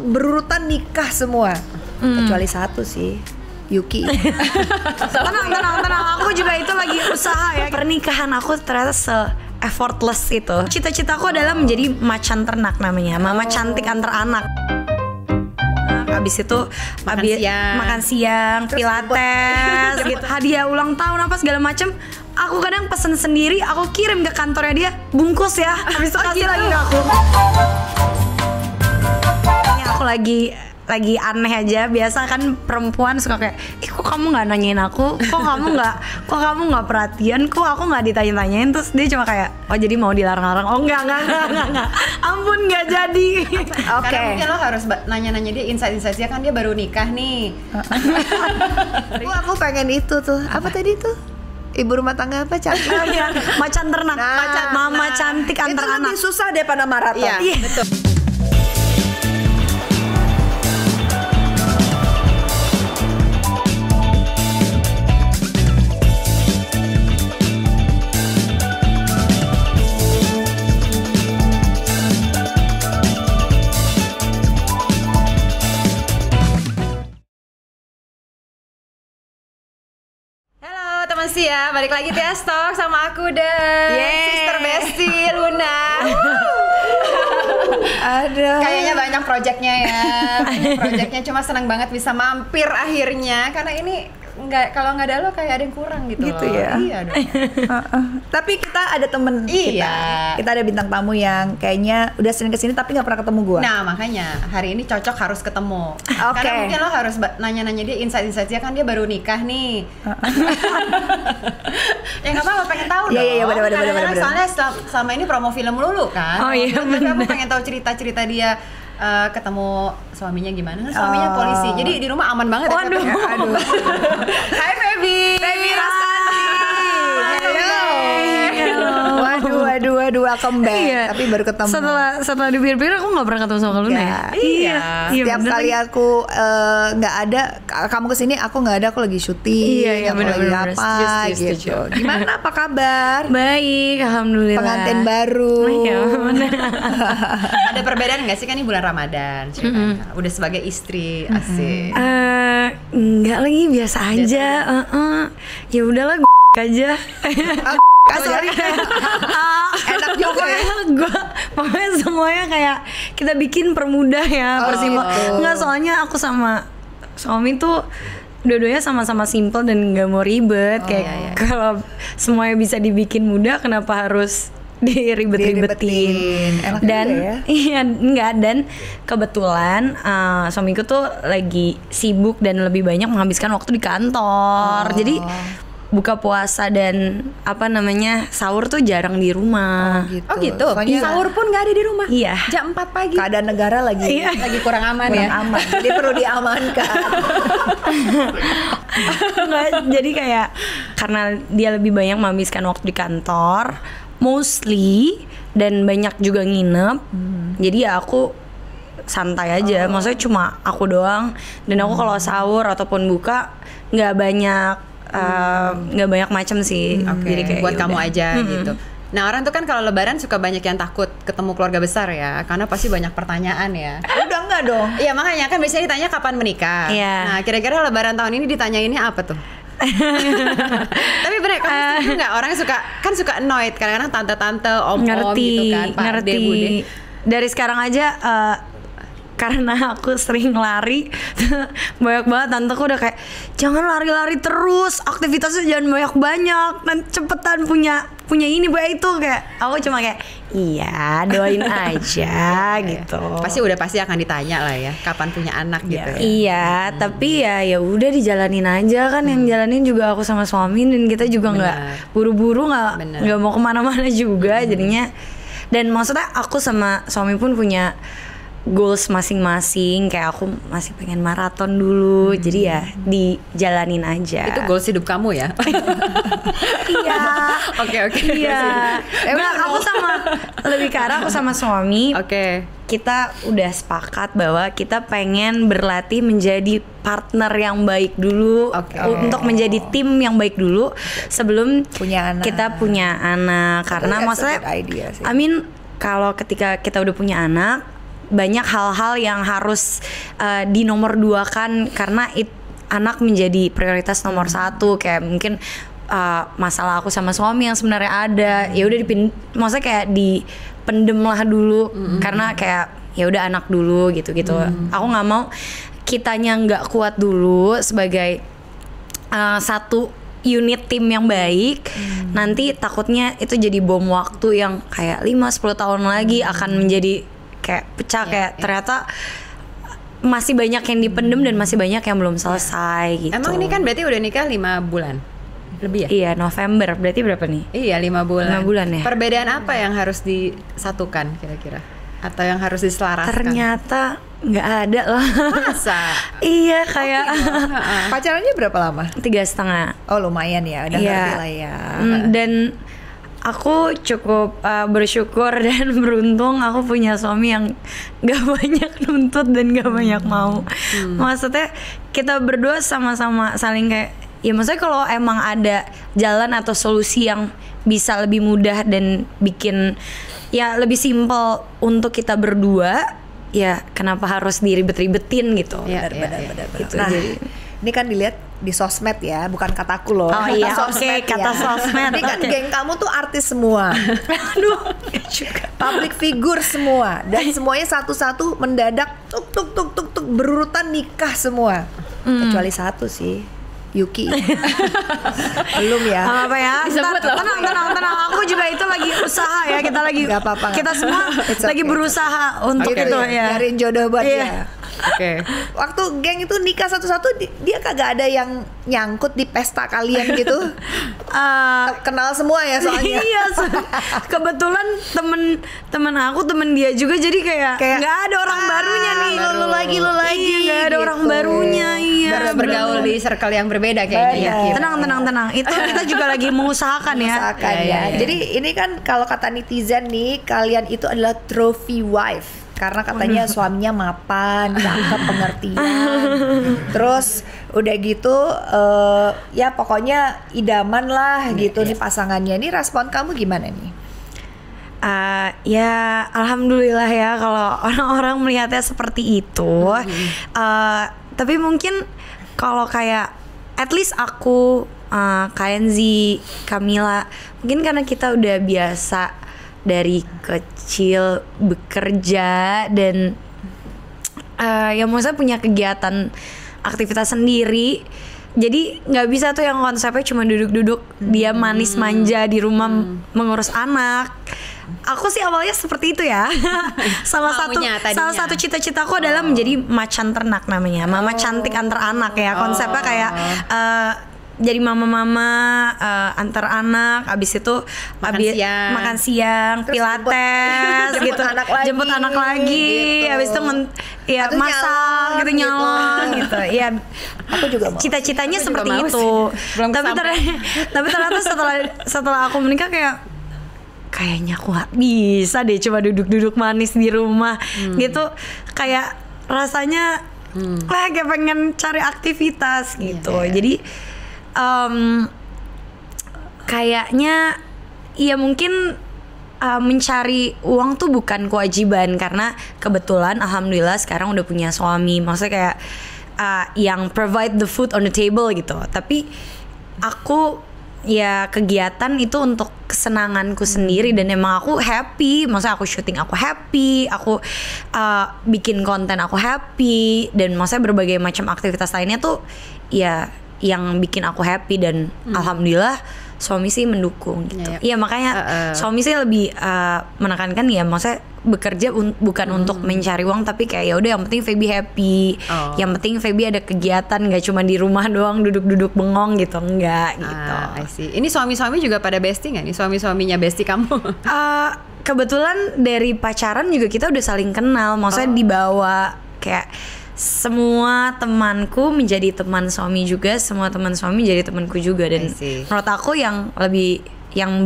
berurutan nikah semua. Kecuali satu sih, Yuki. Tenang. Aku juga itu lagi usaha ya. Pernikahan aku ternyata effortless itu. Cita-citaku adalah menjadi macan ternak namanya, mama cantik antar anak. Habis itu makan siang, pilates, gitu. Hadiah ulang tahun apa segala macem. Aku kadang pesen sendiri, aku kirim ke kantornya dia, bungkus ya. Habis itu kasih lagi ke aku. Aku lagi aneh aja. Biasa kan perempuan suka kayak, kok kamu nggak nanyain aku, kok kamu nggak perhatian, kok aku nggak ditanya-tanyain. Terus dia cuma kayak, oh jadi mau dilarang-larang. Oh enggak. Ampun, nggak jadi. Oke. Karena mungkin lo harus nanya-nanya dia insight-insightnya, kan dia baru nikah nih. Aku pengen itu tuh. Apa tadi tuh? Ibu rumah tangga apa cantik? Macan ternak, mama cantik antar anak. Itu lebih susah daripada maraton. Iya, betul. Sih ya, balik lagi Tias Talk sama aku dan Sister Besti Luna. Aduh. Kayaknya banyak projectnya ya. Cuma senang banget bisa mampir akhirnya, karena ini kalau nggak ada lo kayak ada yang kurang gitu ya. Iya dong. Tapi kita ada temen kita ada bintang tamu yang kayaknya udah sering kesini tapi nggak pernah ketemu gua. Nah makanya hari ini cocok harus ketemu. Karena mungkin lo harus nanya-nanya dia insight-insightnya, kan dia baru nikah nih. Ya nggak apa-apa, pengen tahu dong. Iya bener. Soalnya selama ini promo film lulu kan. Oh iya bener. Aku pengen tahu cerita-cerita dia. Ketemu suaminya gimana? Suaminya polisi, jadi di rumah aman banget. Waduh. Hai Feby. Feby Rastandi. Waduh, welcome back. Iya. Tapi baru ketemu. Setelah di bir-bir aku nggak pernah ketemu sama Luna ya. Iya. Setiap kali aku nggak ada, kamu kesini aku nggak ada, aku lagi syuting. Iya, aku lagi bener. apa Setuju. gitu. Gimana, apa kabar? Baik, alhamdulillah. Pengantin baru. Iya, Ada perbedaan nggak sih, kan ini bulan Ramadan ceritanya. Udah sebagai istri, asik. Enggak lagi, biasa aja. Ya udahlah, aja. Sorry. Enak juga ya. Pokoknya semuanya kayak kita bikin permudah ya, persimpel. Enggak, soalnya aku sama suami tuh dua-duanya sama-sama simple dan nggak mau ribet. Kayak kalau semuanya bisa dibikin mudah, kenapa harus diribet-ribetin? Dan ya? iya, enggak, dan kebetulan suamiku tuh lagi sibuk dan lebih banyak menghabiskan waktu di kantor. Jadi buka puasa dan sahur tuh jarang di rumah. Oh gitu. Soalnya sahur pun nggak ada di rumah. Iya. Jam 4 pagi. Keadaan negara lagi Kurang aman. Jadi perlu diamankan. Enggak, jadi kayak karena dia lebih banyak menghabiskan waktu di kantor, mostly, dan banyak juga nginep. Jadi ya aku santai aja. Maksudnya cuma aku doang. Dan aku kalau sahur ataupun buka nggak banyak macam sih. Jadi kayak buat kamu aja gitu. Nah, orang tuh kan kalau lebaran suka banyak yang takut ketemu keluarga besar ya, karena pasti banyak pertanyaan ya. Udah enggak dong. Iya, makanya kan biasanya ditanya kapan menikah. Nah, kira-kira lebaran tahun ini ditanyainnya apa tuh? Tapi bener, kamu setuju nggak? Orang suka annoyed kadang-kadang tante-tante, om-om gitu kan, Pak De, Bude. Dari sekarang aja karena aku sering lari, banyak banget tanteku udah kayak, jangan lari-lari terus, aktivitasnya jangan banyak-banyak, nanti cepetan punya ini punya itu. Kayak aku cuma kayak iya, doain aja gitu. Pasti akan ditanya lah ya, kapan punya anak gitu. Iya, tapi ya udah dijalanin aja kan. Yang jalanin juga aku sama suami, dan kita juga nggak buru-buru, nggak mau kemana-mana juga jadinya. Dan maksudnya aku sama suami pun punya goals masing-masing. Kayak aku masih pengen maraton dulu, jadi ya dijalanin aja. Itu goals hidup kamu ya? Iya. Oke. Iya. Aku sama suami. Kita udah sepakat bahwa kita pengen berlatih menjadi partner yang baik dulu, untuk menjadi tim yang baik dulu sebelum kita punya anak. Karena maksudnya, kalau ketika kita udah punya anak, banyak hal-hal yang harus dinomorduakan karena anak menjadi prioritas nomor satu. Kayak mungkin masalah aku sama suami yang sebenarnya ada, ya udah maksudnya kayak dipendem lah dulu karena kayak ya udah anak dulu gitu. Aku nggak mau kitanya nggak kuat dulu sebagai satu unit tim yang baik, nanti takutnya itu jadi bom waktu yang kayak 5-10 tahun lagi akan menjadi kayak pecah, kayak ternyata masih banyak yang dipendem dan masih banyak yang belum selesai gitu. Emang ini kan berarti udah nikah 5 bulan? Lebih ya? Iya, November. Berarti berapa nih? Iya, 5 bulan. 5 bulan ya. Perbedaan apa yang harus disatukan kira-kira? Atau yang harus diselaraskan? Ternyata nggak ada loh. Masa? Iya, kayak Pacarannya berapa lama? 3,5. Oh lumayan ya, udah ngerti lah ya. Dan aku cukup bersyukur dan beruntung aku punya suami yang gak banyak nuntut dan gak banyak mau. Maksudnya kita berdua sama-sama saling kayak, ya maksudnya kalau emang ada jalan atau solusi yang bisa lebih mudah dan bikin ya lebih simpel untuk kita berdua, ya kenapa harus diribet-ribetin gitu. Benar. Gitu. Nah, ini kan dilihat di sosmed ya, bukan kataku loh. Oh iya, oke, kata sosmed. Ini kan geng kamu tuh artis semua. Aduh, public figure semua, dan semuanya satu-satu mendadak tuk berurutan nikah semua. Kecuali satu sih, Yuki. Belum ya. Apa ya? Tenang. Aku juga itu lagi usaha ya. Kita lagi. Gak apa-apa. Kita semua lagi berusaha untuk itu ya. Nyariin jodoh buat dia. Oke. Waktu geng itu nikah satu-satu, dia kagak ada yang nyangkut di pesta kalian gitu. Kenal semua ya soalnya. Iya. Kebetulan temen aku, temen dia juga, jadi kayak nggak ada orang barunya nih. Lu lagi. Iya, nggak ada orang barunya. Iya. Harus bergaul di circle yang berbeda kayaknya. Tenang. Itu kita juga lagi mengusahakan ya. Jadi ini kan kalau kata netizen nih, kalian itu adalah trophy wife. Karena katanya suaminya mapan, cakep, pengertian. Terus udah gitu ya pokoknya idaman lah gitu nih pasangannya. Ini respon kamu gimana nih? Ya alhamdulillah ya kalau orang-orang melihatnya seperti itu. Tapi mungkin kalau kayak at least aku, Kenzi, Camila, mungkin karena kita udah biasa dari kecil bekerja dan ya maksudnya punya kegiatan aktivitas sendiri, jadi nggak bisa tuh yang konsepnya cuma duduk-duduk dia manis manja di rumah mengurus anak. Aku sih awalnya seperti itu ya. salah satu cita-citaku adalah menjadi macan ternak, namanya mama cantik antar anak ya. Konsepnya kayak jadi mama-mama antar anak, abis itu makan siang, pilates gitu, jemput anak lagi, abis itu masak gitu, nyalon gitu. Ya, aku juga mau. Cita-citanya seperti itu. Tapi ternyata setelah aku menikah kayaknya aku gak bisa deh cuma duduk-duduk manis di rumah gitu. Kayak rasanya kayak pengen cari aktivitas gitu. Jadi kayaknya ya mungkin mencari uang tuh bukan kewajiban, karena kebetulan alhamdulillah sekarang udah punya suami, maksudnya kayak yang provide the food on the table gitu. Tapi aku ya kegiatan itu untuk kesenanganku sendiri, dan emang aku happy, maksudnya aku syuting aku happy, aku bikin konten aku happy, dan maksudnya berbagai macam aktivitas lainnya tuh ya yang bikin aku happy, dan alhamdulillah suami sih mendukung gitu. Iya makanya suami sih lebih menekankan ya, maksudnya bekerja bukan untuk mencari uang, tapi kayak ya udah yang penting Feby happy, yang penting Feby ada kegiatan, nggak cuma di rumah doang duduk-duduk bengong gitu, enggak gitu. I see. Ini suami-suami juga pada bestie nggak nih, suami-suaminya bestie kamu? Kebetulan dari pacaran juga kita udah saling kenal, maksudnya dibawa kayak semua temanku menjadi teman suami juga, semua teman suami jadi temanku juga, dan menurut aku yang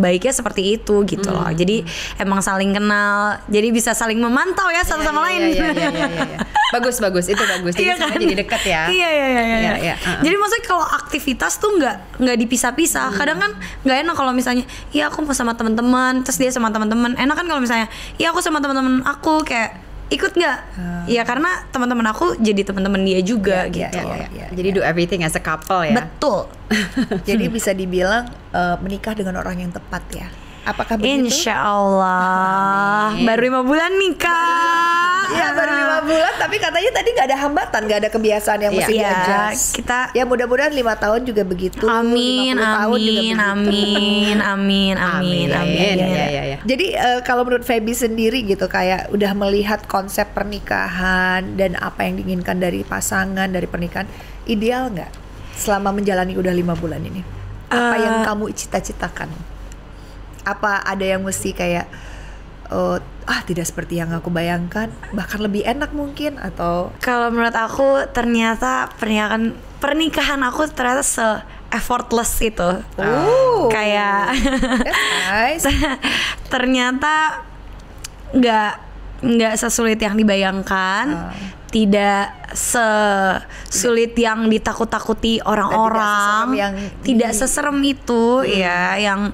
baiknya seperti itu gitu loh. Jadi emang saling kenal, jadi bisa saling memantau ya satu sama lain. Bagus itu bagus. Jadi kan? Jadi dekat ya. Iya. Jadi maksudnya kalau aktivitas tuh nggak dipisah-pisah. Kadang kan nggak enak kalau misalnya, iya aku mau sama teman-teman, terus dia sama teman-teman. Enak kan kalau misalnya, iya aku sama teman-teman aku, kayak ikut nggak? Ya karena teman-teman aku jadi teman-teman dia juga gitu. Jadi do everything as a couple ya. Betul. Jadi bisa dibilang menikah dengan orang yang tepat ya. Apakah begitu? Insya Allah. Baru 5 bulan nikah. Ya baru 5 bulan, tapi katanya tadi nggak ada hambatan, nggak ada kebiasaan yang mesti di-adjust. Kita ya mudah-mudahan 5 tahun juga begitu. Amin, 50 tahun juga begitu. Amin. Ya. Jadi kalau menurut Feby sendiri gitu, kayak udah melihat konsep pernikahan dan apa yang diinginkan dari pasangan, dari pernikahan, ideal nggak selama menjalani udah 5 bulan ini? Apa yang kamu cita-citakan? Apa ada yang mesti kayak tidak seperti yang aku bayangkan, bahkan lebih enak mungkin, atau kalau menurut aku ternyata pernikahan aku ternyata effortless itu. Kayak nice. Ternyata nggak sesulit yang dibayangkan. Tidak sesulit yang ditakut-takuti orang-orang. Tidak seserem itu ya, yang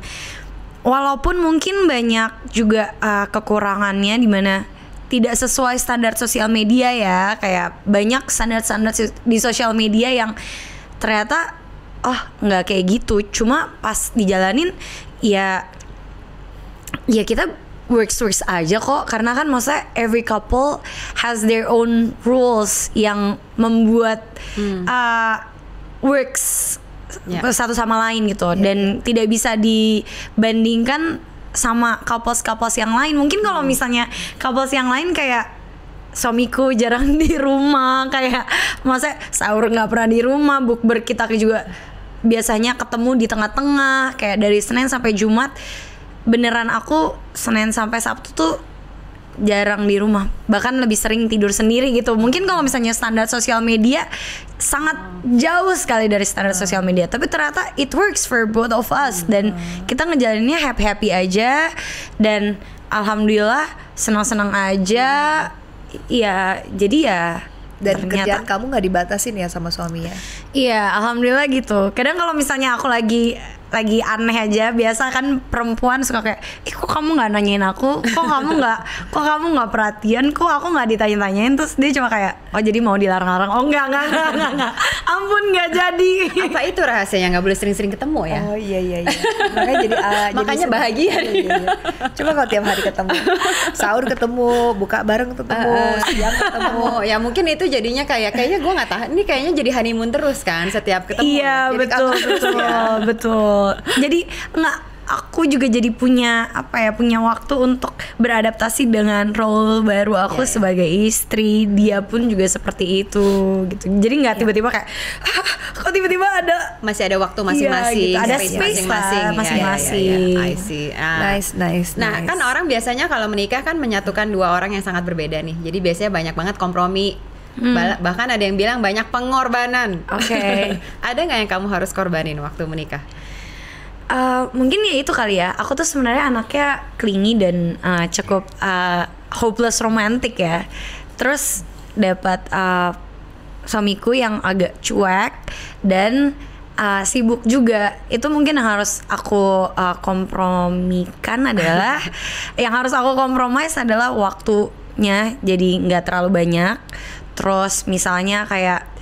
walaupun mungkin banyak juga kekurangannya di mana tidak sesuai standar sosial media ya, kayak banyak standar-standar di sosial media yang ternyata nggak kayak gitu. Cuma pas dijalanin ya kita works aja kok, karena kan maksudnya every couple has their own rules yang membuat works satu sama lain gitu, dan tidak bisa dibandingkan sama couples yang lain. Mungkin kalau misalnya couples yang lain kayak suamiku jarang di rumah, kayak maksudnya sahur nggak pernah di rumah, bukber kita juga biasanya ketemu di tengah-tengah, kayak dari Senin sampai Jumat. Beneran aku Senin sampai Sabtu tuh jarang di rumah, bahkan lebih sering tidur sendiri gitu. Mungkin kalau misalnya standar sosial media sangat jauh sekali dari standar sosial media, tapi ternyata it works for both of us, dan kita ngejalaninnya happy aja, dan alhamdulillah senang-senang aja. Ya jadi ya, dan ternyata kerjaan kamu nggak dibatasin ya sama suami ya? Iya, alhamdulillah gitu. Kadang kalau misalnya aku lagi aneh aja, biasa kan perempuan suka kayak, kok kamu nggak nanyain aku, kok kamu nggak perhatian, kok aku nggak ditanya-tanyain. Terus dia cuma kayak, jadi mau dilarang-larang. Enggak, ampun, nggak jadi. Apa itu rahasianya, nggak boleh sering-sering ketemu ya? Oh iya. Makanya jadi makanya bahagia. Iya. Coba kalau tiap hari ketemu, sahur ketemu, buka bareng ketemu, siang ketemu. Ya mungkin itu jadinya kayaknya gue nggak tahan, ini kayaknya jadi honeymoon terus kan setiap ketemu. Iya, betul. Jadi aku juga jadi punya waktu untuk beradaptasi dengan role baru aku sebagai istri. Dia pun juga seperti itu gitu. Jadi nggak tiba-tiba kayak kok tiba-tiba masih ada waktu masing-masing, gitu. Ada space masing-masing. I see. Nice. Nah, kan orang biasanya kalau menikah kan menyatukan dua orang yang sangat berbeda nih. Jadi biasanya banyak banget kompromi. Bahkan ada yang bilang banyak pengorbanan. Oke. Ada nggak yang kamu harus korbanin waktu menikah? Mungkin ya itu kali ya. Aku tuh sebenarnya anaknya clingy dan cukup hopeless romantic ya. Terus dapat suamiku yang agak cuek dan sibuk juga. Itu mungkin yang harus aku kompromikan adalah yang harus aku compromise adalah waktunya, jadi nggak terlalu banyak. Terus misalnya kayak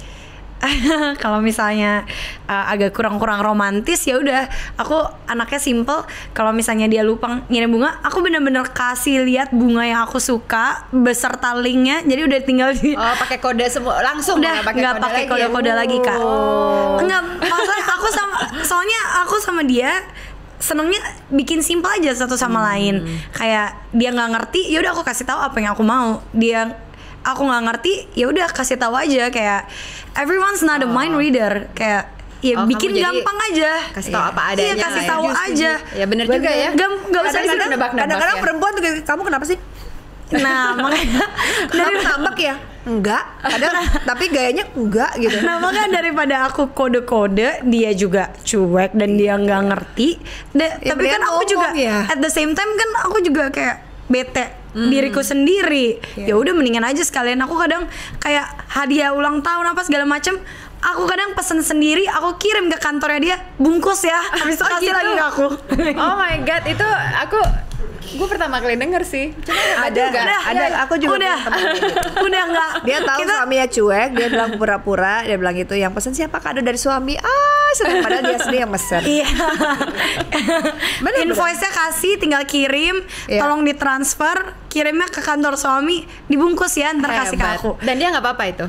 kalau misalnya agak kurang romantis, ya udah aku anaknya simple. Kalau misalnya dia lupa ngirim bunga, aku bener-bener kasih lihat bunga yang aku suka beserta linknya. Jadi udah tinggal pakai kode semua langsung, udah nggak pakai kode-kode lagi Kak. Enggak, maksudnya soalnya aku sama dia senengnya bikin simple aja satu sama lain. Kayak dia nggak ngerti, ya udah aku kasih tahu apa yang aku mau. Aku nggak ngerti, ya udah kasih tahu aja. Kayak everyone's not a mind reader, kayak bikin gampang aja. Kasih tahu apa adanya. Iya, kasih tahu aja. Ya bener juga ya. Nggak usah kadang-kadang perempuan tuh kamu kenapa sih? Nah makanya kamu ngambek ya? Enggak. Tapi gayanya enggak gitu. Nah makanya daripada aku kode-kode, dia juga cuek dan dia nggak ngerti. Tapi kan aku juga at the same time kan aku juga kayak bete diriku sendiri. Ya udah mendingan aja sekalian aku kadang kayak hadiah ulang tahun apa segala macam, aku kadang pesen sendiri, aku kirim ke kantornya dia, bungkus ya, habis itu kasih lagi ke aku. Oh my god, itu aku Gue pertama kali denger sih. Ada aku juga udah enggak. Dia tahu suaminya cuek, dia bilang pura-pura, dia bilang gitu, yang pesen siapa, kado dari suami. Senang, padahal dia sendiri yang mesen. Iya. Invoice-nya kasih, tinggal kirim, tolong ditransfer, kirimnya ke kantor suami, dibungkus ya, ntar kasih ke aku. Dan dia nggak apa-apa itu?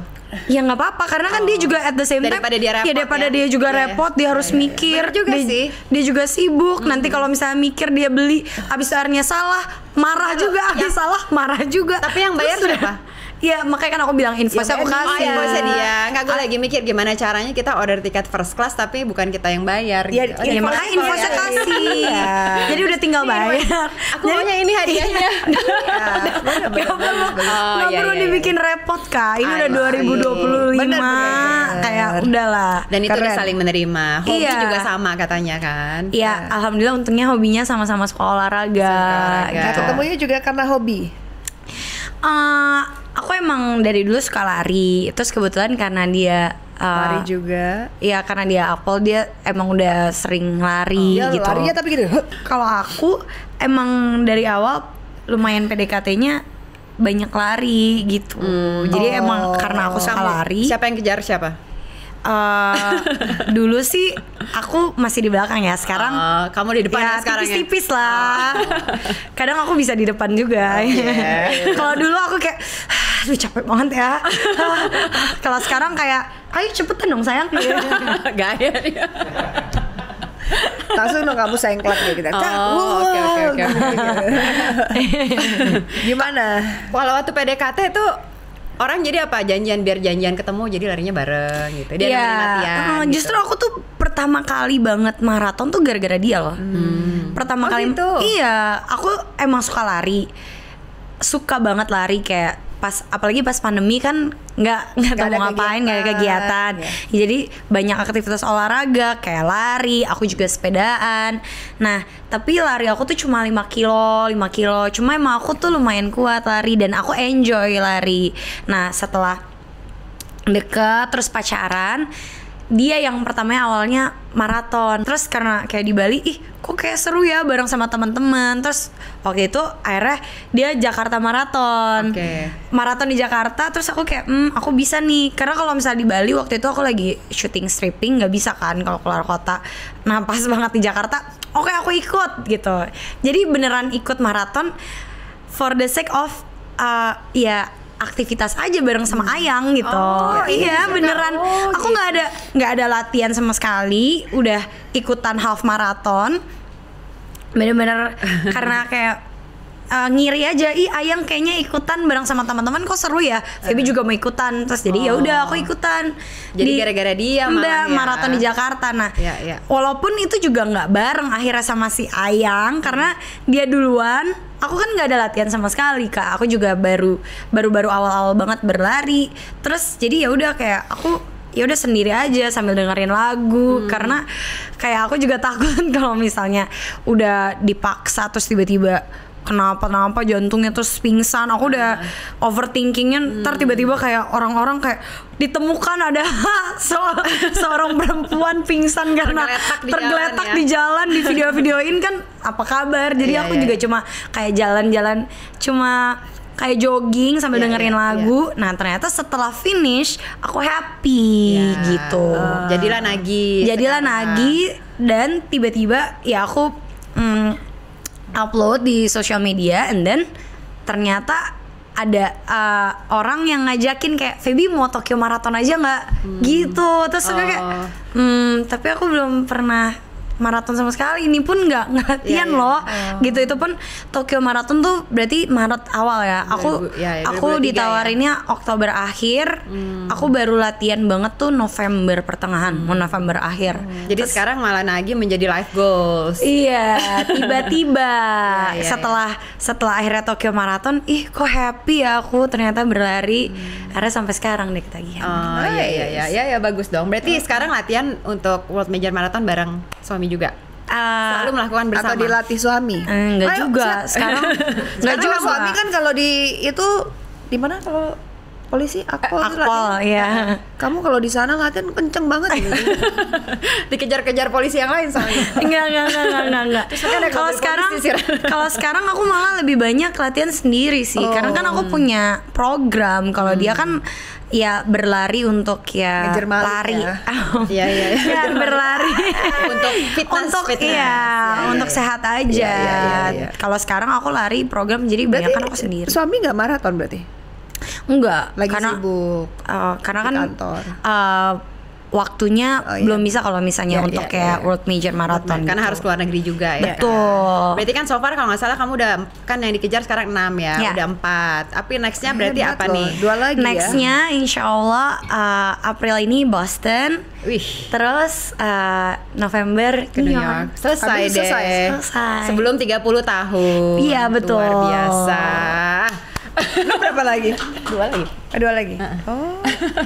Ya nggak apa-apa, karena kan dia juga at the same time daripada dia repot, daripada dia juga repot, dia harus mikir juga dia, sih. Dia juga sibuk. Nanti kalau misalnya mikir dia beli, abis akhirnya salah, marah juga, abis salah marah juga. Tapi yang bayar siapa? Iya, makanya kan aku bilang invoice aku kasih. Invoice dia. Nggak, gue lagi mikir gimana caranya kita order tiket first class tapi bukan kita yang bayar. Ya, gitu. makanya invoice kasih. Jadi udah tinggal bayar. Aku maunya ini hadiahnya. Nggak perlu dibikin repot Kak. Ini udah 2025. Kayak udahlah. Dan itu udah saling menerima. Hobi juga sama katanya kan. Iya, alhamdulillah untungnya hobinya sama-sama sekolah olahraga. Ketemunya juga karena hobi. Aku emang dari dulu suka lari. Terus kebetulan karena dia lari juga. Iya, karena dia Apple, dia emang udah sering lari gitu. Larinya tapi gitu. Kalau aku emang dari awal lumayan PDKT-nya banyak lari gitu. Jadi emang karena aku suka lari. Siapa yang kejar siapa? Dulu sih aku masih di belakang ya. Sekarang kamu di depan ya sekarang tipis-tipis lah. Kadang aku bisa di depan juga. Kalau dulu aku kayak aduh capek banget ya. Kalau sekarang kayak ayo cepetan dong sayang. Gaya dia. Langsung dong kamu sengklak ya kita. Oke. Gimana? Kalau waktu PDKT itu orang jadi apa? Biar janjian ketemu jadi larinya bareng gitu. Dia latihan. Justru aku tuh pertama kali banget maraton tuh gara-gara dia loh. Pertama kali gitu. Iya, aku emang suka lari. Suka banget lari kayak apalagi pas pandemi kan nggak tahu mau ngapain, nggak ada kegiatan. Jadi banyak aktivitas olahraga kayak lari, aku juga sepedaan. Nah, tapi lari aku tuh cuma 5 kilo. Cuma emang aku tuh lumayan kuat lari dan aku enjoy lari. Nah, setelah deket terus pacaran, dia yang pertamanya awalnya maraton. Terus karena kayak di Bali, kok kayak seru ya bareng sama teman-teman. Terus waktu itu akhirnya dia Jakarta maraton. Maraton di Jakarta. Terus aku kayak aku bisa nih. Karena kalau misalnya di Bali waktu itu aku lagi syuting stripping, nggak bisa kan kalau keluar kota. Nah pas banget di Jakarta, oke aku ikut gitu. Jadi beneran ikut maraton for the sake of aktivitas aja bareng sama Ayang gitu. Iya beneran. Aku nggak ada latihan sama sekali. Udah ikutan half maraton. Bener-bener karena kayak ngiri aja. Ayang kayaknya ikutan bareng sama teman-teman kok seru ya. Feby juga mau ikutan. Terus jadi ya udah aku ikutan. Jadi gara-gara dia maraton di Jakarta. Nah, walaupun itu juga nggak bareng akhirnya sama si Ayang karena dia duluan. Aku kan nggak ada latihan sama sekali Kak. Aku juga baru awal-awal banget berlari. Terus jadi ya udah kayak aku ya udah sendiri aja sambil dengerin lagu karena kayak aku juga takut kalau misalnya udah dipaksa terus tiba-tiba kenapa jantungnya terus pingsan. Aku udah overthinkingnya ntar tiba-tiba kayak orang-orang kayak ditemukan ada seorang perempuan pingsan karena tergeletak di jalan di video-videoin kan apa kabar. Jadi aku juga cuma kayak jalan-jalan cuma kayak jogging sambil dengerin lagu. Nah ternyata setelah finish aku happy gitu. Jadilah nagih dan tiba-tiba ya aku upload di social media and then ternyata ada orang yang ngajakin kayak Feby mau Tokyo Marathon aja nggak gitu. Terus aku kayak tapi aku belum pernah maraton sama sekali, ini pun nggak latihan loh gitu. Itu pun Tokyo Marathon tuh berarti Maret awal ya. Aku ditawarinnya Oktober akhir. Aku baru latihan banget tuh November pertengahan, mau November akhir. Jadi sekarang malah nagih menjadi life goals. Iya, tiba-tiba setelah akhirnya Tokyo Marathon, kok happy ya aku ternyata berlari. Akhirnya sampai sekarang deh ketagihan. Iya bagus dong. Berarti sekarang latihan untuk World Major Marathon bareng suami juga? Selalu melakukan bersama? Atau dilatih suami? Enggak juga. Sekarang enggak juga. Suami kan kalau di itu di mana kalau polisi akpol ya. Kamu kalau di sana latihan kenceng banget gitu. Dikejar-kejar polisi yang lain soalnya. Enggak. Kalau sekarang aku malah lebih banyak latihan sendiri sih. Karena kan aku punya program. Kalau dia kan ya berlari untuk ya lari. Iya. Ya berlari untuk fitness. Untuk sehat aja. Iya. Kalau sekarang aku lari program, jadi banyak kan aku sendiri. Suami nggak maraton berarti? Enggak, lagi karena sibuk. Karena kan kantor. Waktunya belum bisa kalau misalnya untuk kayak World Major Marathon karena gitu. harus keluar negeri juga ya. Betul. Berarti kan so far kalau nggak salah kamu udah kan yang dikejar sekarang 6 ya, udah 4. Tapi nextnya berarti apa nih? 2 lagi ya. Nextnya insya Allah April ini Boston. Wih. Terus November ke New York. Selesai deh. Sebelum 30 tahun. Iya betul. Luar biasa. Lu berapa lagi? 2 lagi. 2 lagi. Oh,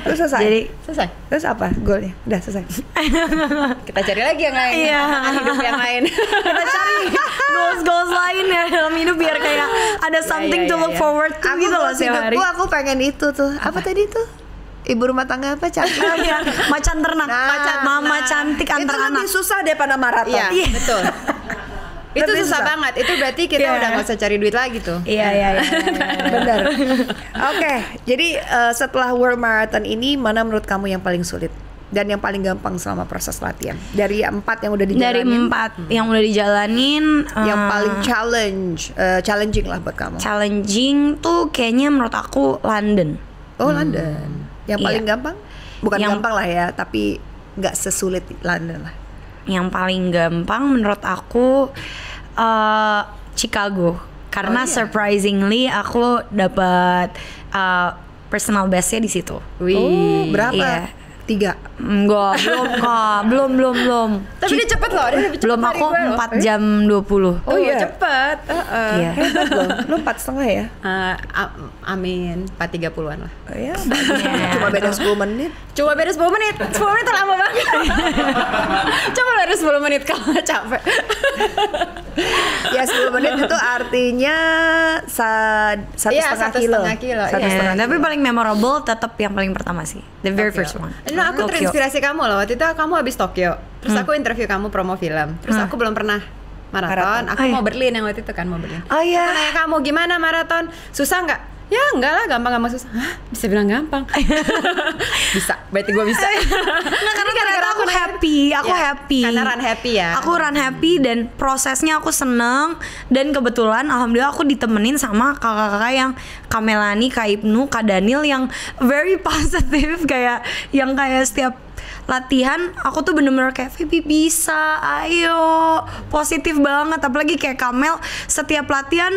terus selesai. Jadi selesai. Terus apa goalnya? Udah selesai. Kita cari lagi yang lain. Iya. Hidup yang lain. Kita cari goals lain ya dalam hidup biar kayak ada something to look forward to gitu loh setiap hari. Aku pengen itu tuh. Apa tadi tuh? Ibu rumah tangga apa cantik? Macan ternak. Mama cantik antar anak. Itu lebih susah daripada maraton. Iya, betul. Itu susah banget. Itu berarti kita udah gak usah cari duit lagi tuh. Iya. Benar. Oke, jadi setelah World Marathon ini mana menurut kamu yang paling sulit dan yang paling gampang selama proses latihan? Dari 4 yang udah dijalanin. Dari 4 yang udah dijalanin, yang paling challenging lah buat kamu. Challenging tuh kayaknya menurut aku London. Oh, London. Yang paling gampang? Bukan gampang lah ya, tapi nggak sesulit London lah. Yang paling gampang menurut aku Chicago, karena surprisingly aku dapat personal bestnya di situ. Wih, berapa? Iya. 3? Enggak, belum. Tapi dia cepet loh, belum aku 4 jam 20. Oh iya, cepet. Iya. Lu 4,5 ya? Amin, 4:30-an lah. Oh iya, cuma beda 10 menit. 10 menit tuh lama banget. Coba beda 10 menit kalau capek. Ya 10 menit itu artinya 1,5 kilo. Tapi paling memorable tetap yang paling pertama sih, the very first one. Nah, aku terinspirasi kamu loh. Waktu itu kamu habis Tokyo. Terus aku interview kamu promo film. Terus aku belum pernah maraton. Aku mau Berlin yang waktu itu kan mau Berlin. Oh iya. Aku nanya kamu gimana maraton? Susah nggak? Ya enggak lah, gampang susah. Hah? Bisa bilang gampang? Bisa, berarti gue bisa. Nah, karena aku happy. Karena run happy ya. Aku run happy dan prosesnya aku seneng. Dan kebetulan alhamdulillah aku ditemenin sama kakak-kakak yang Kak Melani, Kak Ibnu, Kak Daniel yang very positive. Yang kayak setiap latihan aku tuh bener-bener kayak Vivi bisa, ayo, positif banget. Apalagi kayak Kamel setiap latihan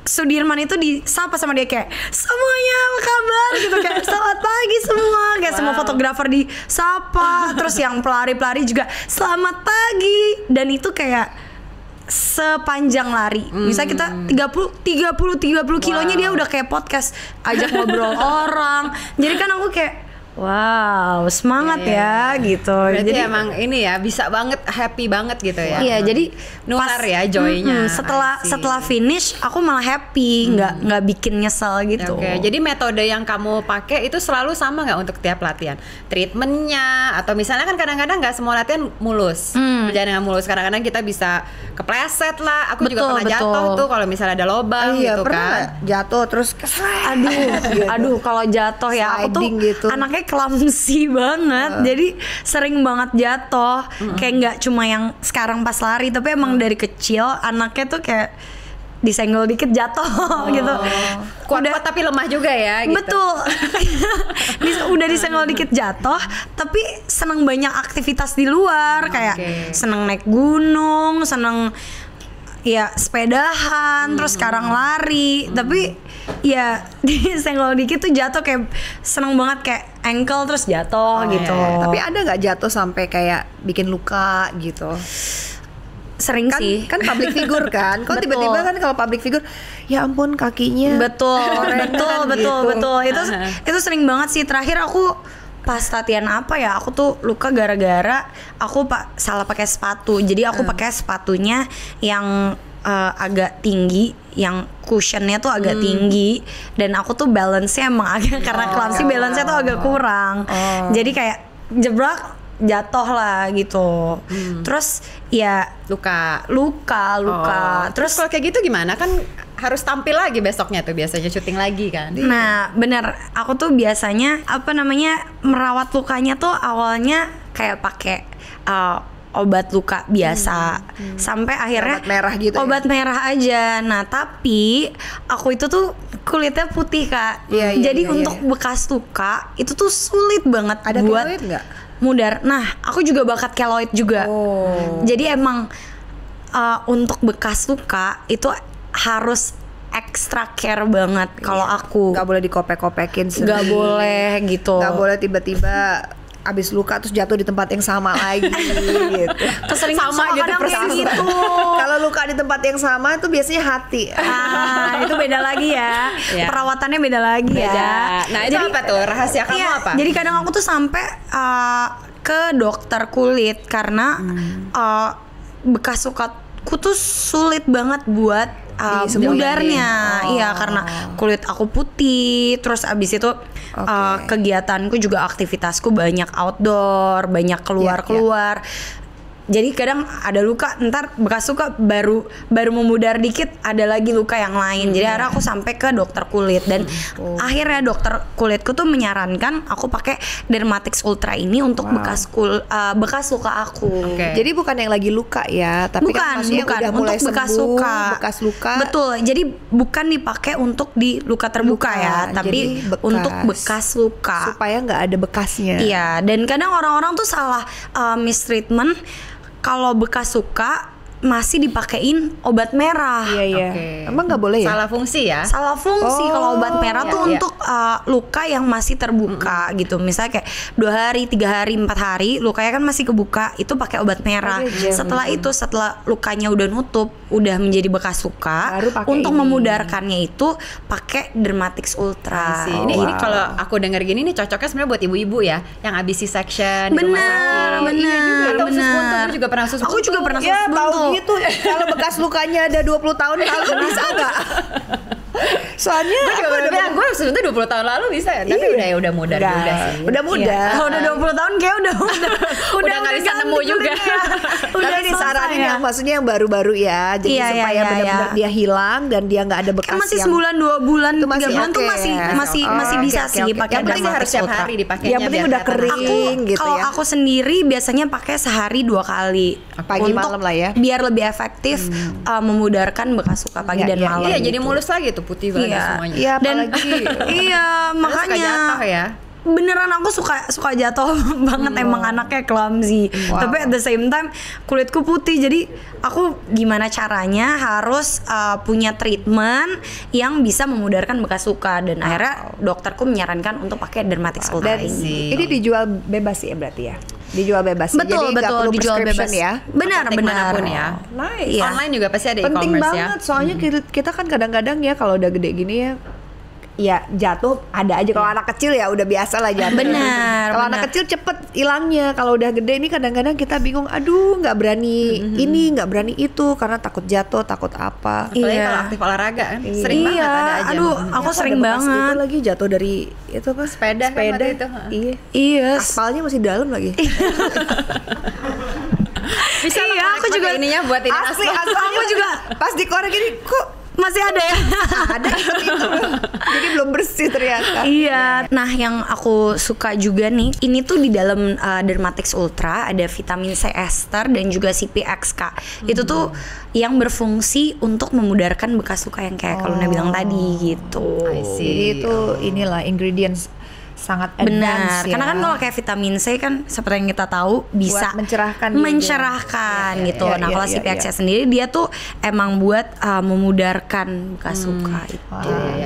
Sudirman itu disapa sama dia kayak semuanya apa kabar gitu, kayak selamat pagi semua, kayak semua fotografer disapa, terus yang pelari-pelari juga selamat pagi, dan itu kayak sepanjang lari. Misalnya kita 30 kilonya dia udah kayak podcast, ajak ngobrol orang. Jadi kan aku kayak wow, semangat ya gitu. Berarti jadi emang ini ya bisa banget, happy banget gitu ya. Iya, jadi nular ya joy-nya. Setelah finish aku malah happy, nggak bikin nyesel gitu. Oke, jadi metode yang kamu pakai itu selalu sama nggak untuk tiap latihan? Treatmentnya atau misalnya kan kadang-kadang nggak semua latihan mulus, berjalan dengan mulus. Kadang-kadang kita bisa kepleset lah. Aku juga pernah jatuh tuh kalau misalnya ada lubang gitu kan. Jatuh terus aduh kalau jatuh ya aku tuh gitu. Anaknya clumsy banget, jadi sering banget jatuh. Kayak nggak cuma yang sekarang pas lari, tapi emang dari kecil anaknya tuh kayak disenggol dikit jatuh gitu. Kuat tapi lemah juga ya gitu. Betul. Udah disenggol dikit jatuh, tapi seneng banyak aktivitas di luar, kayak seneng naik gunung, seneng ya sepedahan, terus sekarang lari. Tapi ya disenggol dikit tuh jatuh, kayak seneng banget kayak ankle terus jatuh gitu. Tapi ada nggak jatuh sampai kayak bikin luka gitu? Sering sih. Kan public figure kan. Kok tiba-tiba kan kalau public figure, ya ampun kakinya. Betul. Itu sering banget sih. Terakhir aku pas latihan apa ya, aku tuh luka gara-gara aku salah pakai sepatu. Jadi aku pakai sepatunya yang agak tinggi, yang cushionnya tuh agak tinggi, dan aku tuh balance-nya emang agak karena clumsy balance-nya tuh agak kurang. Jadi kayak jebrak jatuh lah gitu. Terus ya luka. Terus kalau kayak gitu gimana? Kan harus tampil lagi besoknya tuh, biasanya syuting lagi kan. Nah bener, aku tuh biasanya merawat lukanya tuh awalnya kayak pakai obat luka biasa, sampai akhirnya obat merah gitu. Obat merah aja. Nah tapi aku itu tuh kulitnya putih Kak. Jadi untuk bekas luka itu tuh sulit banget. Ada buat keloid nggak? Mudar. Nah aku juga bakat keloid juga. Jadi emang untuk bekas luka itu harus extra care banget kalau aku. Gak boleh dikopek-kopekin. Gak boleh gitu. Gak boleh tiba-tiba abis luka terus jatuh di tempat yang sama lagi gitu. Keseringan sama gitu gitu. Kalau luka di tempat yang sama itu biasanya hati. Itu beda lagi ya. Perawatannya beda lagi ya. Nah itu apa tuh rahasia kamu apa? Jadi kadang aku tuh sampai ke dokter kulit karena bekas lukaku tuh sulit banget buat mudarnya. Iya karena kulit aku putih. Terus abis itu kegiatanku juga, aktivitasku banyak outdoor, banyak keluar. Jadi kadang ada luka, ntar bekas luka baru memudar dikit ada lagi luka yang lain. Jadi akhirnya aku sampai ke dokter kulit, dan akhirnya dokter kulitku tuh menyarankan aku pakai Dermatix Ultra ini untuk bekas luka aku. Jadi bukan yang lagi luka ya, tapi bukan udah mulai untuk bekas sembuh, bekas luka. Betul. Jadi bukan dipakai untuk di luka terbuka ya, tapi untuk bekas luka supaya nggak ada bekasnya. Iya. Dan kadang orang-orang tuh salah mistreatment. Kalau bekas luka masih dipakein obat merah. Emang nggak boleh ya? Salah fungsi ya? Salah fungsi. Kalau obat merah tuh untuk luka yang masih terbuka gitu. Misalnya kayak 2 hari, 3 hari, 4 hari lukanya kan masih kebuka, itu pakai obat merah. Setelah itu, setelah lukanya udah nutup, udah menjadi bekas luka, untuk memudarkannya itu pakai Dermatix Ultra. Ini kalau aku denger gini nih cocoknya sebenarnya buat ibu-ibu ya, yang abis C-section di rumah sakit. Bener. Aku juga pernah susu buntu. Aku juga pernah susu buntu. Gitu. Kalau bekas lukanya ada 20 tahun lalu bisa nggak? Soalnya gue sebetulnya 20 tahun lalu bisa ya, tapi udah mudar juga sih. Udah mudar. Kalau udah 20 tahun kayak udah nggak bisa nemu juga. Tapi disaranin yang maksudnya yang baru-baru ya, jadi supaya benar-benar dia hilang dan dia nggak ada bekas masih yang sebulan, 2 bulan, 3 bulan tuh masih bisa sih pakai. Yang penting harus setiap hari dipakainya. Yang penting udah kering gitu ya. Kalau aku sendiri biasanya pakai sehari 2 kali. Pagi malam lah ya. Biar lebih efektif memudarkan bekas luka pagi dan malam. Iya, jadi mulus lagi tuh, putih banget semuanya. Iya, apalagi makanya suka jatuh ya. Beneran aku suka jatuh banget, emang anaknya clumsy. Tapi at the same time kulitku putih, jadi aku gimana caranya harus punya treatment yang bisa memudarkan bekas luka, dan akhirnya dokterku menyarankan untuk pakai Dermatix Ultra ini. Ini dijual bebas ya berarti ya? Dijual bebas. Betul, jadi betul, dijual bebas ya. Benar. Ya. Nice. Online juga pasti ada e-commerce ya. Penting banget, soalnya kita kan kadang-kadang ya kalau udah gede gini ya jatuh ada aja. Kalau anak kecil ya udah biasa lah jatuh. Benar. Kalau anak kecil cepet hilangnya. Kalau udah gede ini kadang-kadang kita bingung. Aduh, nggak berani ini, nggak berani itu karena takut jatuh, takut apa. Apalagi kalau aktif olahraga kan, sering banget ada aja. Aduh, aku sering banget. Itu lagi jatuh dari itu apa? Sepeda itu. Iya. Aspalnya masih dalam lagi. Bisa aku juga ininya buat ini asli. Aku juga pas dikorek gini kok masih ada ya? Ada itu. Jadi belum bersih ternyata. Iya. Nah, yang aku suka juga nih, ini tuh di dalam Dermatix Ultra ada vitamin C ester dan juga CPX Kak. Itu tuh yang berfungsi untuk memudarkan bekas luka yang kayak kalau Luna bilang tadi gitu. Jadi itu inilah ingredients sangat advance. Benar, karena kan kalau kayak vitamin C kan seperti yang kita tahu bisa mencerahkan gitu. Nah kalau CPX sendiri dia tuh emang buat memudarkan bekas luka itu.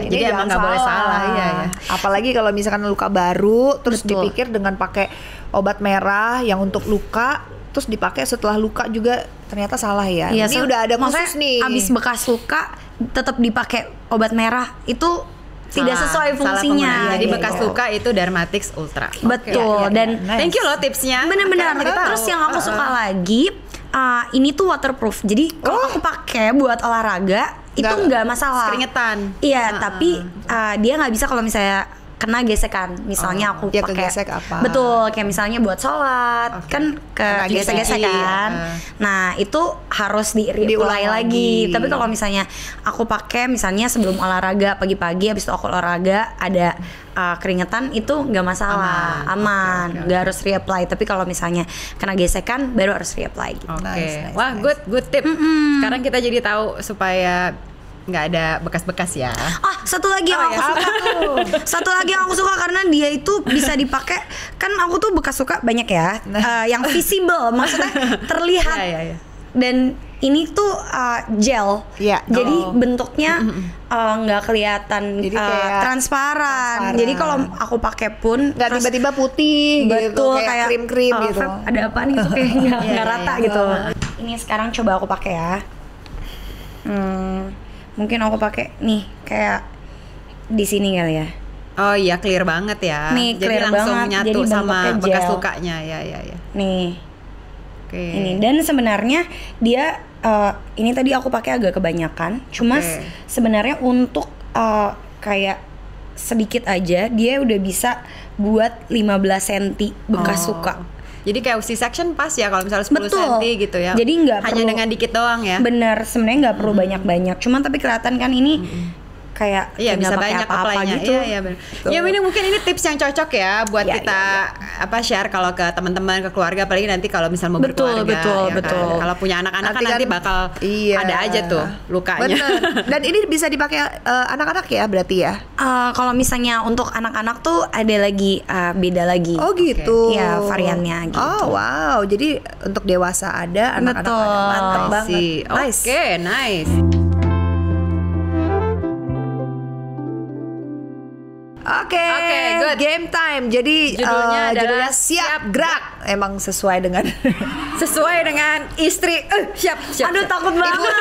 Jadi emang nggak boleh salah ya. Apalagi kalau misalkan luka baru terus dipikir dengan pakai obat merah yang untuk luka terus dipakai setelah luka juga ternyata salah ya. Ini udah ada khusus nih. Abis bekas luka tetap dipakai obat merah itu tidak sesuai fungsinya. Jadi bekas luka itu Dermatix Ultra. Betul. Dan thank you loh tipsnya. Benar-benar. Terus yang aku suka lagi ini tuh waterproof. Jadi kalau aku pakai buat olahraga itu nggak masalah. Keringetan. Iya, tapi dia nggak bisa kalau misalnya kena gesekan. Misalnya aku dia pakai kegesek apa? Betul, kayak misalnya buat sholat kan ke gesek-gesek kan. Nah, itu harus diulang lagi. Tapi kalau misalnya aku pakai misalnya sebelum olahraga pagi-pagi habis itu aku olahraga ada keringetan itu nggak masalah, aman. Nggak harus reapply. Tapi kalau misalnya kena gesekan baru harus reapply gitu. Nice. Wah, good tip. Sekarang kita jadi tahu supaya nggak ada bekas-bekas ya. Satu lagi yang aku suka satu lagi yang aku suka karena dia itu bisa dipakai. Kan aku tuh bekas suka banyak ya, yang visible, maksudnya terlihat. Dan ini tuh gel, jadi bentuknya nggak kelihatan, jadi transparan. Jadi kalau aku pakai pun nggak tiba-tiba putih, betul, gitu, kayak krim-krim gitu. Ada apa nih tuh kayak nggak rata gitu. Ini sekarang coba aku pakai ya. Mungkin aku pakai nih kayak di sini kali ya. Oh iya, clear banget ya. Nih, jadi clear langsung banget. nyatu Jadi sama bekas gel. lukanya ya. Nih. Ini dan sebenarnya dia ini tadi aku pakai agak kebanyakan. Cuma sebenarnya untuk kayak sedikit aja dia udah bisa buat 15 cm bekas luka. Jadi kayak C-section pas ya kalau misalnya 10 cm gitu ya. Jadi nggak hanya perlu, dengan dikit doang ya. Bener, sebenarnya nggak perlu banyak-banyak. Cuman tapi kelihatan kan ini kayak bisa pakai banyak apa-apa apply-nya. gitu. Iya benar. Ya ini mungkin ini tips yang cocok ya buat kita share kalau ke teman-teman, ke keluarga, apalagi nanti kalau misal mau berkeluarga. Betul. Kan? Kalau punya anak-anak nanti bakal ada aja tuh lukanya. Bener. Dan ini bisa dipakai anak-anak ya berarti ya? Kalau misalnya untuk anak-anak tuh ada lagi beda lagi. Oh gitu. Iya, variannya gitu. Oh wow. Jadi untuk dewasa ada, anak-anak ada. Mantap banget. Oke, nice. Oke, good. Game time. Jadi judulnya adalah siap gerak. Emang sesuai dengan istri. Siap. Aduh, takut banget.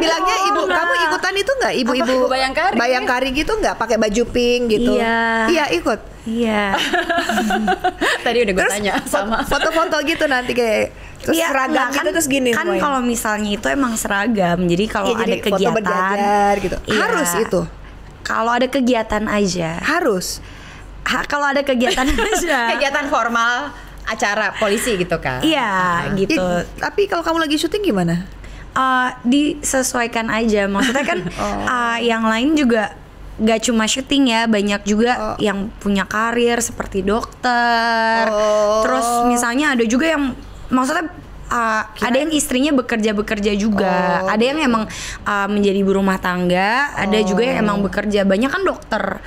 Bilangnya ibu, kamu ikutan itu nggak? Ibu-ibu bayangkari gitu nggak? Pakai baju pink gitu? Iya ikut. Iya. Tadi udah gue tanya sama. Foto-foto gitu nanti kayak terus seragam gitu terus gini. Kan kalau misalnya itu emang seragam. Jadi kalau ada kegiatan foto berjajar gitu. Harus itu. Kalau ada kegiatan aja harus. Kalau ada kegiatan aja. Kegiatan formal, acara polisi gitu kan? Iya, gitu. Tapi kalau kamu lagi syuting gimana? Disesuaikan aja. Maksudnya kan yang lain juga gak cuma syuting ya, banyak juga yang punya karir seperti dokter. Terus misalnya ada juga yang maksudnya ada yang istrinya bekerja juga, ada yang emang menjadi ibu rumah tangga, ada juga yang emang bekerja, banyak kan dokter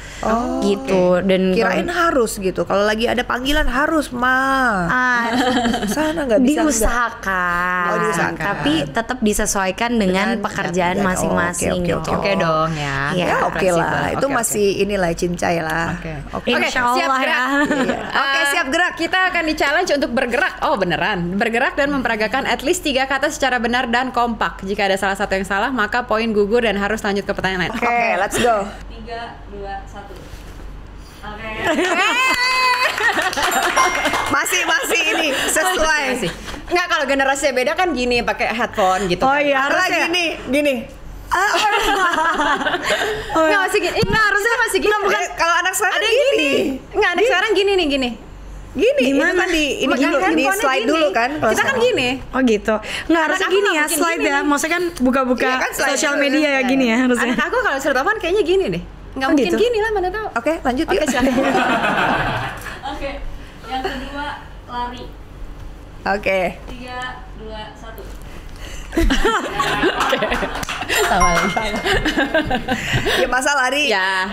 gitu. Dan kirain harus gitu, kalau lagi ada panggilan harus sana nggak bisa diusahakan, tapi tetap disesuaikan dengan pekerjaan masing-masing. Oke dong ya. Oke lah, itu masih inilah cincai lah. Oke, siap gerak. Oke, siap gerak. Kita akan di-challenge untuk bergerak. Oh beneran, bergerak dan memperagakan at least 3 kata secara benar dan kompak. Jika ada salah satu yang salah, maka poin gugur dan harus lanjut ke pertanyaan lain. Oke, let's go. 3, 2, 1. Oke. Masih ini sesuai. Nggak, kalau generasinya beda kan gini, pakai headphone gitu. Oh iya, harusnya gini. Nggak masih gini. Nggak, harusnya masih gini. Bukan, kalau anak sekarang ada gini. Nggak, anak sekarang gini. Gini, gimana ini dulu, di slide gini. Dulu kan. Kita kan gini. Oh gitu. Nggak harusnya gini ya, slide ya. Maksudnya kan buka-buka sosial media ya gini ya harusnya. Anak aku kalau suruh telepon kayaknya gini deh. Nggak mungkin gini lah, mana tahu. Oke, lanjut yuk. Oke. Yang kedua, lari. Oke. 3, 2, 1. Sama lagi. Ya masa lari? Ya.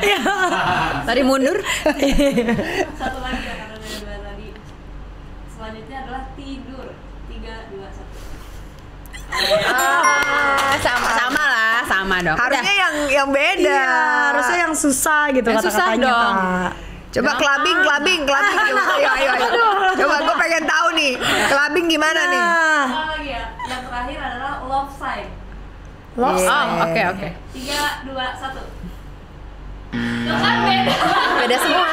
Lari mundur. Satu lagi ya, karena ada 2 tadi. Selanjutnya adalah tidur. 3, 2, 1. Sama dong. Harusnya yang beda. Iya, harusnya yang susah gitu kata-katanya. Dong. Coba clubbing. Ayo. Coba gue pengen tahu nih, clubbing gimana nih? Satu lagi ya. Yang terakhir adalah love sign. Love sign. Oke. 3, 2, 1. Tuh kan beda. Beda semua.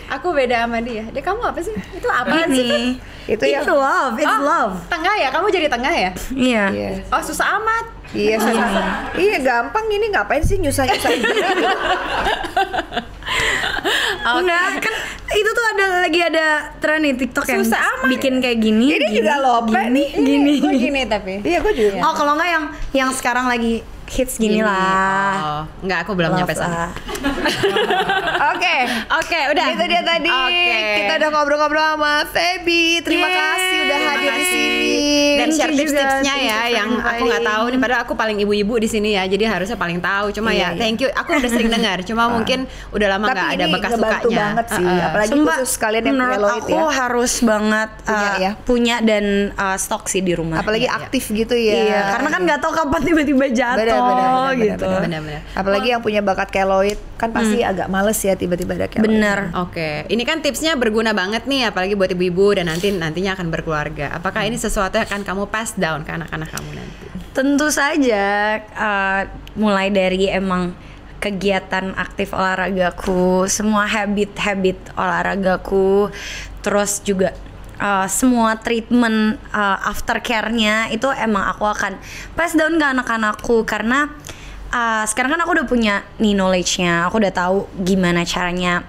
Aku beda sama dia. Dia kamu apa sih? Itu apa sih? Itu yang love, it's love. Tengah ya? Kamu jadi tengah ya? Iya. Oh susah amat. Iya, susah. Iya, gampang ini, ngapain sih nyusahin diri? Enggak, kan itu tuh lagi ada tren nih TikTok yang Susah amat. bikin kayak gini. Ini juga lope nih. Gini. Gue gini tapi. Iya, gue juga. Oh, kalau enggak yang sekarang lagi hits gini lah. Oh, enggak, aku belum Love nyampe sana. lah. Oke, udah. Itu dia tadi. Oke. Kita udah ngobrol-ngobrol sama Feby. Terima Yeay, kasih udah hadir di sini. Dan share Thank you tips-tipsnya juga. ya Thank you yang for aku nggak tahu nih, padahal aku paling ibu-ibu di sini ya, jadi harusnya paling tahu. Cuma Iya, ya thank you, aku udah sering dengar, cuma mungkin udah lama nggak ada bekas ngebantu sukanya. banget sih, apalagi Sumpah, khusus kalian yang menurut keloid aku ya. harus banget Punya ya. punya dan stok sih di rumah. Apalagi aktif gitu ya. Iya, karena kan nggak tahu kapan tiba-tiba jatuh Benar, gitu. Benar-benar. Apalagi yang punya bakat keloid kan pasti agak males ya tiba-tiba ada keloid. Bener. Oke, ini kan tipsnya berguna banget nih, apalagi buat ibu-ibu dan nantinya akan berkeluarga. Apakah ini sesuatu yang akan kamu pass down ke anak-anak kamu nanti? Tentu saja mulai dari emang kegiatan aktif olahragaku, semua habit olahragaku, terus juga semua treatment aftercare-nya itu emang aku akan pass down ke anak-anakku karena sekarang kan aku udah punya nih knowledge-nya, aku udah tahu gimana caranya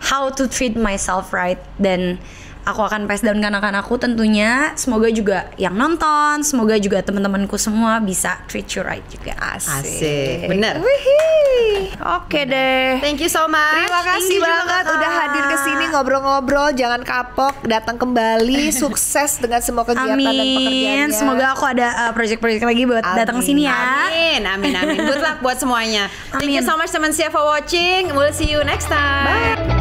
how to treat myself right, dan aku akan pass down ke anak-anakku tentunya. Semoga juga yang nonton, semoga juga teman-temanku semua bisa treat you right juga. Asik, bener. Wihih. Oke deh. Thank you so much. Terima kasih banget udah hadir ke sini ngobrol-ngobrol. Jangan kapok, datang kembali. Sukses dengan semua kegiatan dan pekerjaannya. Amin. Semoga aku ada project-project lagi buat datang ke sini ya. Amin. Good luck buat semuanya. Thank you so much teman Sia for watching. We'll see you next time. Bye.